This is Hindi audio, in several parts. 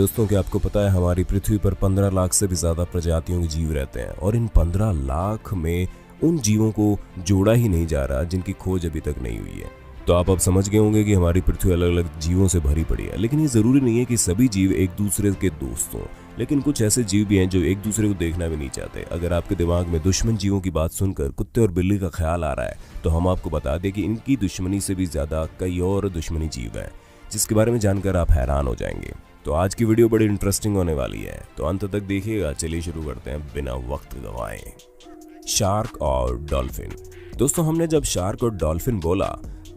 दोस्तों, क्या आपको पता है हमारी पृथ्वी पर 15 लाख से भी ज़्यादा प्रजातियों के जीव रहते हैं और इन 15 लाख में उन जीवों को जोड़ा ही नहीं जा रहा जिनकी खोज अभी तक नहीं हुई है। तो आप अब समझ गए होंगे कि हमारी पृथ्वी अलग अलग जीवों से भरी पड़ी है, लेकिन ये ज़रूरी नहीं है कि सभी जीव एक दूसरे के दोस्त हों। लेकिन कुछ ऐसे जीव भी हैं जो एक दूसरे को देखना भी नहीं चाहते। अगर आपके दिमाग में दुश्मन जीवों की बात सुनकर कुत्ते और बिल्ली का ख्याल आ रहा है तो हम आपको बता दें कि इनकी दुश्मनी से भी ज़्यादा कई और दुश्मनी जीव हैं जिसके बारे में जानकर आप हैरान हो जाएंगे। तो आज की वीडियो बड़ी इंटरेस्टिंग होने वाली है, तो अंत तक देखिएगा। चलिए शुरू करते हैं बिना वक्त गवाए। शार्क और डॉल्फिन। दोस्तों, हमने जब शार्क और डॉल्फिन बोला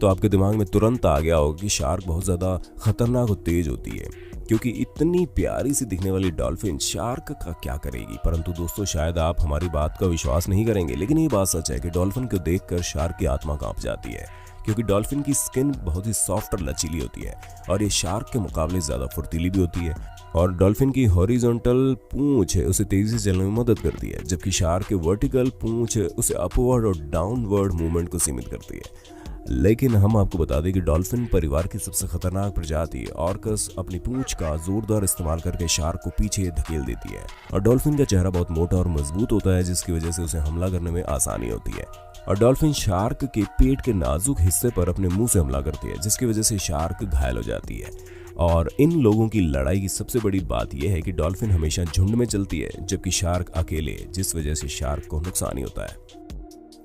तो आपके दिमाग में तुरंत आ गया होगा कि शार्क बहुत ज़्यादा खतरनाक और तेज होती है, क्योंकि इतनी प्यारी सी दिखने वाली डॉल्फिन शार्क का क्या करेगी। परंतु दोस्तों, शायद आप हमारी बात का विश्वास नहीं करेंगे, लेकिन ये बात सच है कि डॉल्फिन को देखकर शार्क की आत्मा कांप जाती है, क्योंकि डॉल्फिन की स्किन बहुत ही सॉफ्ट और लचीली होती है और ये शार्क के मुकाबले ज़्यादा फुर्तीली भी होती है। और डॉल्फिन की हॉरिजॉन्टल पूंछ उसे तेजी से चलने में मदद करती है, जबकि शार्क की वर्टिकल पूंछ उसे अपवर्ड और डाउनवर्ड मूवमेंट को सीमित करती है। लेकिन हम आपको बता दें कि डॉल्फिन परिवार की सबसे खतरनाक प्रजाति ऑर्कस अपनी पूंछ का जोरदार इस्तेमाल करके शार्क को पीछे धकेल देती है। और डॉल्फिन का चेहरा बहुत मोटा और मजबूत होता है, जिसकी वजह से उसे हमला करने में आसानी होती है। और डॉल्फिन शार्क के पेट के नाजुक हिस्से पर अपने मुंह से हमला करती है, जिसकी वजह से शार्क घायल हो जाती है। और इन लोगों की लड़ाई की सबसे बड़ी बात यह है कि डॉल्फिन हमेशा झुंड में चलती है, जबकि शार्क अकेले, जिस वजह से शार्क को नुकसान ही होता है।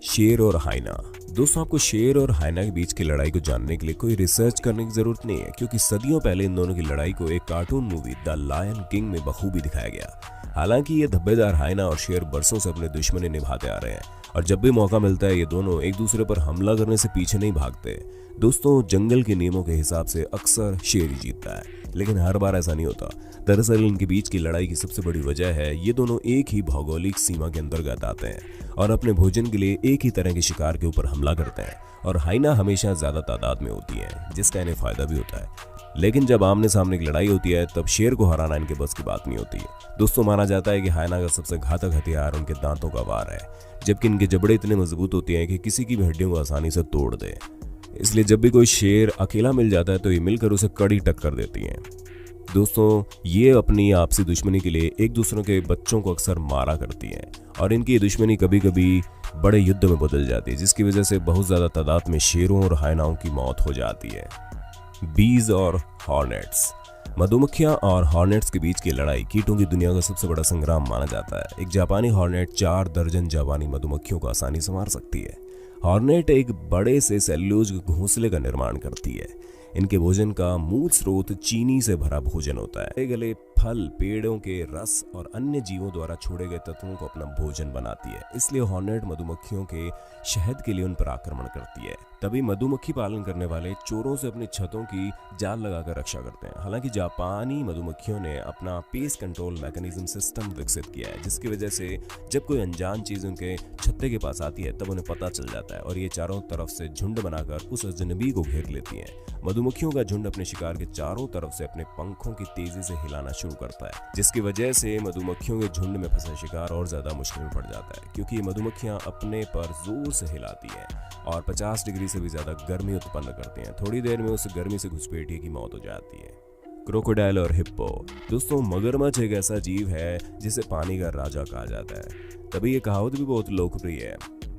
शेर और हाइना। दोस्तों, आपको शेर और हाइना के बीच की लड़ाई को जानने के लिए कोई रिसर्च करने की जरूरत नहीं है, क्योंकि सदियों पहले इन दोनों की लड़ाई को एक cartoon movie The Lion King में बखूबी दिखाया गया। हालांकि ये धब्बेदार हाइना और शेर बरसों से अपने दुश्मनी निभाते आ रहे हैं और जब भी मौका मिलता है ये दोनों एक दूसरे पर हमला करने से पीछे नहीं भागते। दोस्तों, जंगल के नियमों के हिसाब से अक्सर शेर ही जीतता है, लेकिन हर बार ऐसा नहीं होता। दरअसल इनके बीच की लड़ाई की सबसे बड़ी वजह है ये दोनों एक ही भौगोलिक सीमा के अंतर्गत आते हैं और अपने भोजन के लिए एक ही तरह के शिकार के ऊपर हमला करते हैं। और हाइना हमेशा ज्यादा तादाद में होती है, जिसका इन्हें फायदा भी होता है। लेकिन जब आमने सामने की लड़ाई होती है तब शेर को हराना इनके बस की बात नहीं होती है। दोस्तों, माना जाता है कि हाइना का सबसे घातक हथियार उनके दांतों का वार है, जबकि इनके जबड़े इतने मजबूत होते हैं कि किसी की भी हड्डियों को आसानी से तोड़ दे। इसलिए जब भी कोई शेर अकेला मिल जाता है तो ये मिलकर उसे कड़ी टक्कर देती हैं। दोस्तों, ये अपनी आपसी दुश्मनी के लिए एक दूसरे के बच्चों को अक्सर मारा करती हैं और इनकी दुश्मनी कभी कभी बड़े युद्ध में बदल जाती है, जिसकी वजह से बहुत ज़्यादा तादाद में शेरों और हाइनाओं की मौत हो जाती है। बीज और हॉर्नेट्स। मधुमक्खियां और हॉर्नेट्स के बीच की लड़ाई कीटों की दुनिया का सबसे बड़ा संग्राम माना जाता है। एक जापानी हॉर्नेट 4 दर्जन जापानी मधुमक्खियों को आसानी से मार सकती है। हॉर्नेट एक बड़े से सेल्यूलोज घोंसले का निर्माण करती है। इनके भोजन का मूल स्रोत चीनी से भरा भोजन होता है। गले फल, पेड़ों के रस और अन्य जीवों द्वारा छोड़े गए तत्वों को अपना भोजन बनाती है। इसलिए हॉर्नेट मधुमक्खियों के शहद के लिए उन पर आक्रमण करती है। तभी मधुमक्खी पालन करने वाले चोरों से अपनी छतों की जाल लगाकर रक्षा करते हैं। हालांकि जापानी मधुमक्खियों ने अपना पेस्ट कंट्रोल मैकेनिज्म सिस्टम विकसित किया है, जिसकी वजह से जब कोई अनजान चीज उनके छत्ते के पास आती है तब उन्हें पता चल जाता है और ये चारों तरफ से झुंड बनाकर उस अजनबी को घेर लेती हैं। मधुमक्खियों का झुंड अपने शिकार के चारों तरफ से अपने पंखों की तेजी से हिलाना शुरू करता है, जिसकी वजह से मधुमक्खियों के झुंड में फंसा शिकार और ज्यादा मुश्किल में पड़ जाता है, क्योंकि मधुमक्खियां अपने पर जोर से हिलाती हैं और 50 डिग्री से भी ज्यादा गर्मी उत्पन्न करती हैं। थोड़ी देर में उस गर्मी से घुसपैठिए की मौत हो जाती है। क्रोकोडाइल और हिप्पो। दोस्तों, मगरमच्छ एक ऐसा जीव है जिसे पानी का राजा कहा जाता है। तभी ये कहावत भी बहुत लोकप्रिय है,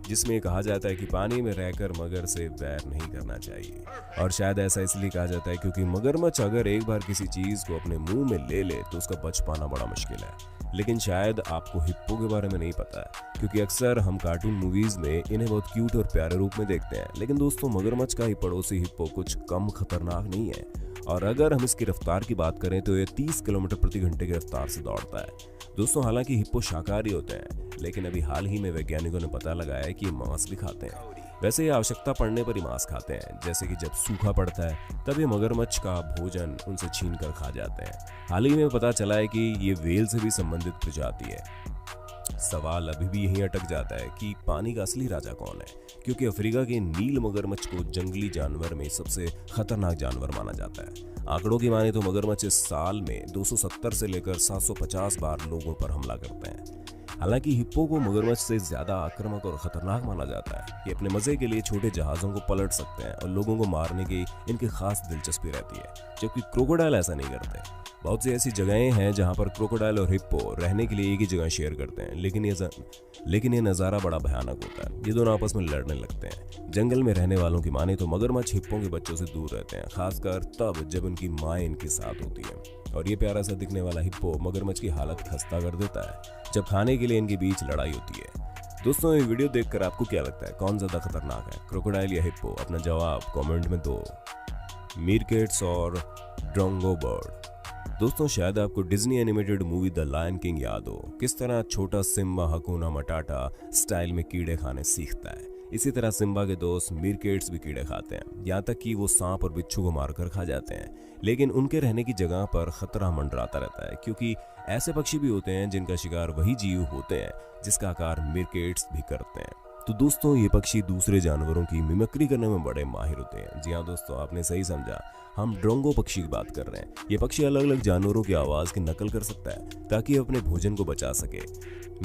जिसमें कहा जाता है कि पानी में रहकर मगर से वैर नहीं करना चाहिए। और शायद ऐसा इसलिए कहा जाता है क्योंकि मगरमच्छ अगर एक बार किसी चीज को अपने मुंह में ले ले तो उसका बच पाना बड़ा मुश्किल है। लेकिन शायद आपको हिप्पो के बारे में नहीं पता है, क्योंकि अक्सर हम कार्टून मूवीज में इन्हें बहुत क्यूट और प्यारे रूप में देखते हैं। लेकिन दोस्तों, मगरमच्छ का ही पड़ोसी हिप्पो कुछ कम खतरनाक नहीं है। और अगर हम इसकी रफ्तार की बात करें तो ये 30 किलोमीटर प्रति घंटे की रफ्तार से दौड़ता है। दोस्तों, हालांकि हिप्पो शाकाहारी होते हैं, लेकिन अभी हाल ही में वैज्ञानिकों ने पता लगाया है कि ये मांस भी खाते हैं। वैसे ये आवश्यकता पड़ने पर ही मांस खाते हैं, जैसे कि जब सूखा पड़ता है तब ये मगरमच्छ का भोजन उनसे छीन कर खा जाते हैं। हाल ही में पता चला है कि ये व्हेल से भी संबंधित प्रजाति है। सवाल अभी भी यहीं अटक जाता है कि पानी का असली राजा कौन है, क्योंकि अफ्रीका के नील मगरमच्छ को जंगली जानवर में सबसे खतरनाक जानवर माना जाता है। आंकड़ों की माने तो मगरमच्छ इस साल में 270 से लेकर 750 बार लोगों पर हमला करते हैं। हालांकि हिप्पो को मगरमच्छ से ज्यादा आक्रामक और खतरनाक माना जाता है। ये अपने मजे के लिए छोटे जहाजों को पलट सकते हैं और लोगों को मारने की इनकी खास दिलचस्पी रहती है, जबकि क्रोकोडाइल ऐसा नहीं करते। बहुत सी ऐसी जगहें हैं जहां पर क्रोकोडाइल और हिप्पो रहने के लिए एक ही जगह शेयर करते हैं, लेकिन ये नज़ारा बड़ा भयानक होता है। ये दोनों आपस में लड़ने लगते हैं। जंगल में रहने वालों की माने तो मगरमच्छ हिप्पो के बच्चों से दूर रहते हैं, खासकर तब जब उनकी माँ इनके साथ होती है। और ये प्यारा सा दिखने वाला हिप्पो मगरमच्छ की हालत खस्ता कर देता है जब खाने के लिए इनके बीच लड़ाई होती है। दोस्तों, ये वीडियो देखकर आपको क्या लगता है, कौन ज्यादा खतरनाक है, क्रोकोडाइल या हिप्पो? अपना जवाब कमेंट में दो। मीरकेट्स और ड्रोंगो बर्ड। दोस्तों, शायद आपको Disney animated movie The Lion King याद हो। किस तरह छोटा सिम्बा हकुना मटाटा स्टाइल में कीड़े खाने सीखता है, इसी तरह सिम्बा के दोस्त मीरकेट्स भी कीड़े खाते हैं, यहाँ तक कि वो सांप और बिच्छू को मारकर खा जाते हैं। लेकिन उनके रहने की जगह पर खतरा मंडराता रहता है, क्योंकि ऐसे पक्षी भी होते हैं जिनका शिकार वही जीव होते हैं जिसका आकार मीरकेट्स भी करते हैं। तो दोस्तों, ये पक्षी दूसरे जानवरों की मिमिक्री करने में बड़े माहिर होते हैं। जी हाँ दोस्तों, आपने सही समझा, हम ड्रोंगो पक्षी की बात कर रहे हैं। ये पक्षी अलग अलग जानवरों की आवाज़ की नकल कर सकता है ताकि अपने भोजन को बचा सके।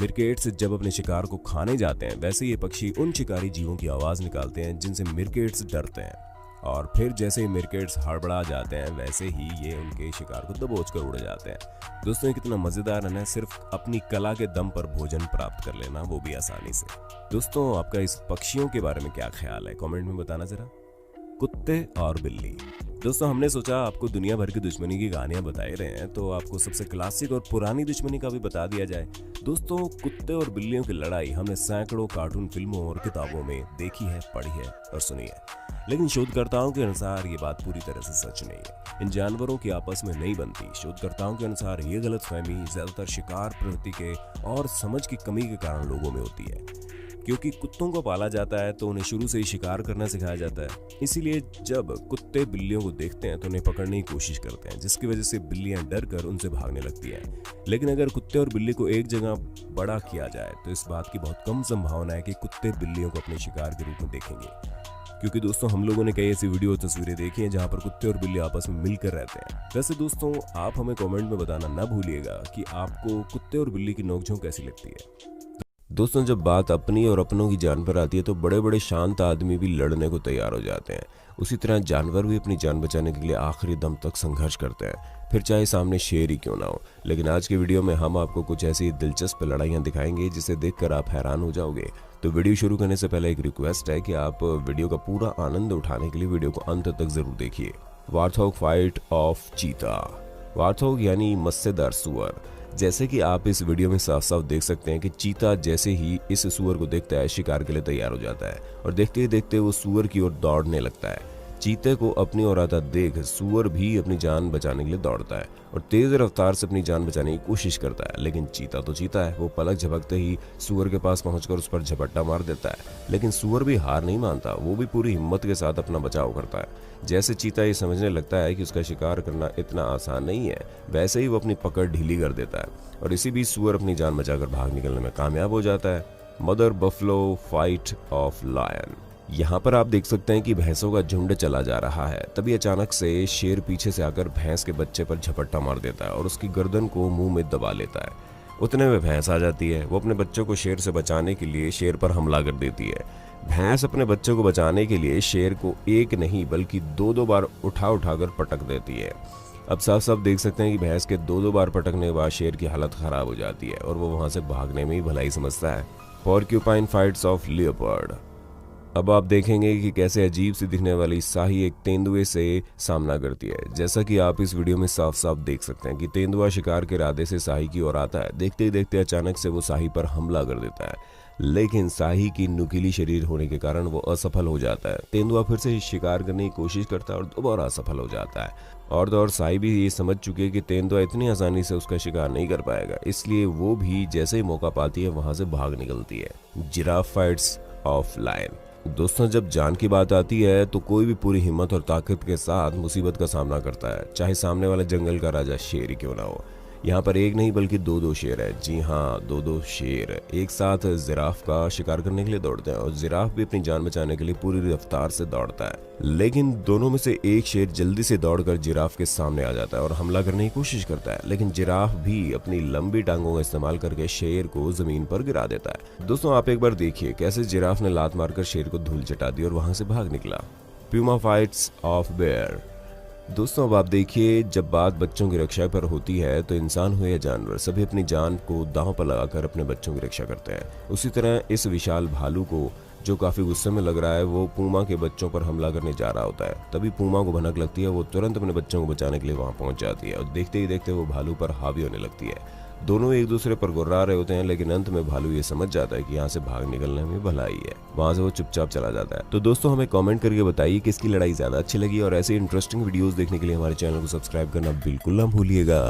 मीरकेट्स जब अपने शिकार को खाने जाते हैं, वैसे ये पक्षी उन शिकारी जीवों की आवाज़ निकालते हैं जिनसे मीरकेट्स डरते हैं, और फिर जैसे ही मीरकेट्स हड़बड़ा जाते हैं वैसे ही ये उनके शिकार को दबोच कर उड़ जाते हैं। दोस्तों, ये कितना मज़ेदार है ना, सिर्फ अपनी कला के दम पर भोजन प्राप्त कर लेना, वो भी आसानी से। दोस्तों, आपका इस पक्षियों के बारे में क्या ख्याल है, कमेंट में बताना जरा। कुत्ते और बिल्ली। दोस्तों, हमने सोचा आपको दुनिया भर की दुश्मनी की कहानियां बताए रहे हैं, तो आपको सबसे क्लासिक और पुरानी दुश्मनी का भी बता दिया जाए। दोस्तों, कुत्ते और बिल्लियों की लड़ाई हमने सैकड़ों कार्टून फिल्मों और किताबों में देखी है, पढ़ी है और सुनी है, लेकिन शोधकर्ताओं के अनुसार ये बात पूरी तरह से सच नहीं है। इन जानवरों की आपस में नहीं बनती। शोधकर्ताओं के अनुसार ये गलतफहमी ज्यादातर शिकार प्रवृत्ति के और समझ की कमी के कारण लोगों में होती है, क्योंकि कुत्तों को पाला जाता है तो उन्हें शुरू से ही शिकार करना सिखाया जाता है। इसीलिए जब कुत्ते बिल्लियों को देखते हैं तो उन्हें पकड़ने की कोशिश करते हैं, जिसकी वजह से बिल्लियां डर कर उनसे भागने लगती हैं। लेकिन अगर कुत्ते और बिल्ली को एक जगह बड़ा किया जाए तो इस बात की बहुत कम संभावना है कि कुत्ते बिल्लियों को अपने शिकार के रूप में देखेंगे, क्योंकि दोस्तों हम लोगों ने कई ऐसी वीडियो और तस्वीरें देखी हैं जहां पर कुत्ते और बिल्ली आपस में मिलकर रहते हैं। वैसे दोस्तों, आप हमें कमेंट में बताना ना भूलिएगा कि आपको कुत्ते और बिल्ली की नोकझोंक कैसी लगती है। दोस्तों, जब बात अपनी और अपनों की जान पर आती है तो बड़े बड़े शांत आदमी भी लड़ने को तैयार हो जाते हैं। उसी तरह जानवर भी अपनी जान बचाने के लिए आखिरी दम तक संघर्ष करते हैं, फिर चाहे सामने शेर ही क्यों ना हो। लेकिन आज की वीडियो में हम आपको कुछ ऐसी दिलचस्प लड़ाइयाँ दिखाएंगे जिसे देखकर आप हैरान हो जाओगे। तो वीडियो शुरू करने से पहले एक रिक्वेस्ट है कि आप वीडियो का पूरा आनंद उठाने के लिए वीडियो को अंत तक जरूर देखिए। वार्थॉग फाइट ऑफ चीता। वार्थॉग यानी मस्सेदार सुअर। जैसे कि आप इस वीडियो में साफ साफ देख सकते हैं कि चीता जैसे ही इस सुअर को देखता है शिकार के लिए तैयार हो जाता है, और देखते ही देखते वो सुअर की ओर दौड़ने लगता है। चीते को अपनी ओर आता देख सुअर भी अपनी जान बचाने के लिए दौड़ता है और तेज रफ्तार से अपनी जान बचाने की कोशिश करता है। लेकिन चीता तो चीता है, वो पलक झपकते ही सुअर के पास पहुंचकर उस पर झपट्टा मार देता है। लेकिन सुअर भी हार नहीं मानता, वो भी पूरी हिम्मत के साथ अपना बचाव करता है। जैसे चीता ये समझने लगता है कि उसका शिकार करना इतना आसान नहीं है, वैसे ही वो अपनी पकड़ ढीली कर देता है, और इसी बीच सुअर अपनी जान बचाकर भाग निकलने में कामयाब हो जाता है। Mother buffalo fight off lion. यहाँ पर आप देख सकते हैं कि भैंसों का झुंड चला जा रहा है, तभी अचानक से शेर पीछे से आकर भैंस के बच्चे पर झपट्टा मार देता है और उसकी गर्दन को मुंह में दबा लेता है। उतने में भैंस आ जाती है। वो अपने बच्चों को शेर से बचाने के लिए शेर पर हमला कर देती है। भैंस अपने बच्चों को बचाने के लिए शेर को एक नहीं बल्कि दो बार उठाकर पटक देती है। अब साफ साफ देख सकते हैं कि भैंस के दो बार पटकने के बाद शेर की हालत खराब हो जाती है और वो वहां से भागने में ही भलाई समझता है। Porcupine fights of leopard. अब आप देखेंगे कि कैसे अजीब सी दिखने वाली शाही एक तेंदुए से सामना करती है। जैसा कि आप इस वीडियो में साफ साफ देख सकते हैं कि तेंदुआ शिकार के इरादे से शाही की ओर आता है। देखते ही देखते अचानक से वो शाही पर हमला कर देता है, लेकिन शाही की नुकीली शरीर होने के कारण वो असफल हो जाता है। तेंदुआ फिर से शिकार करने की कोशिश करता है और दोबारा असफल हो जाता है। और तो और शाही भी ये समझ चुकी है कि तेंदुआ इतनी आसानी से उसका शिकार नहीं कर पाएगा, इसलिए वो भी जैसे ही मौका पाती है वहां से भाग निकलती है। Giraffe fights off lion. दोस्तों, जब जान की बात आती है तो कोई भी पूरी हिम्मत और ताकत के साथ मुसीबत का सामना करता है, चाहे सामने वाले जंगल का राजा शेर ही क्यों ना हो। यहाँ पर एक नहीं बल्कि दो शेर है। जी हाँ, दो शेर एक साथ जिराफ का शिकार करने के लिए दौड़ते हैं और जिराफ भी अपनी जान बचाने के लिए पूरी रफ्तार से दौड़ता है। लेकिन दोनों में से एक शेर जल्दी से दौड़कर जिराफ के सामने आ जाता है और हमला करने की कोशिश करता है, लेकिन जिराफ भी अपनी लंबी टांगों का इस्तेमाल करके शेर को जमीन पर गिरा देता है। दोस्तों, आप एक बार देखिए कैसे जिराफ ने लात मारकर शेर को धूल चटा दी और वहां से भाग निकला। Puma fights off bear. दोस्तों अब आप देखिए, जब बात बच्चों की रक्षा पर होती है तो इंसान हो या जानवर, सभी अपनी जान को दांव पर लगाकर अपने बच्चों की रक्षा करते हैं। उसी तरह इस विशाल भालू को, जो काफी गुस्से में लग रहा है, वो पूमा के बच्चों पर हमला करने जा रहा होता है। तभी पूमा को भनक लगती है, वो तुरंत अपने बच्चों को बचाने के लिए वहां पहुंच जाती है और देखते ही देखते वो भालू पर हावी होने लगती है। दोनों एक दूसरे पर गुर्रा रहे होते हैं, लेकिन अंत में भालू ये समझ जाता है कि यहाँ से भाग निकलने में भलाई है। वहां से वो चुपचाप चला जाता है। तो दोस्तों हमें कमेंट करके बताइए किसकी लड़ाई ज्यादा अच्छी लगी, और ऐसे इंटरेस्टिंग वीडियोस देखने के लिए हमारे चैनल को सब्सक्राइब करना बिल्कुल ना भूलिएगा।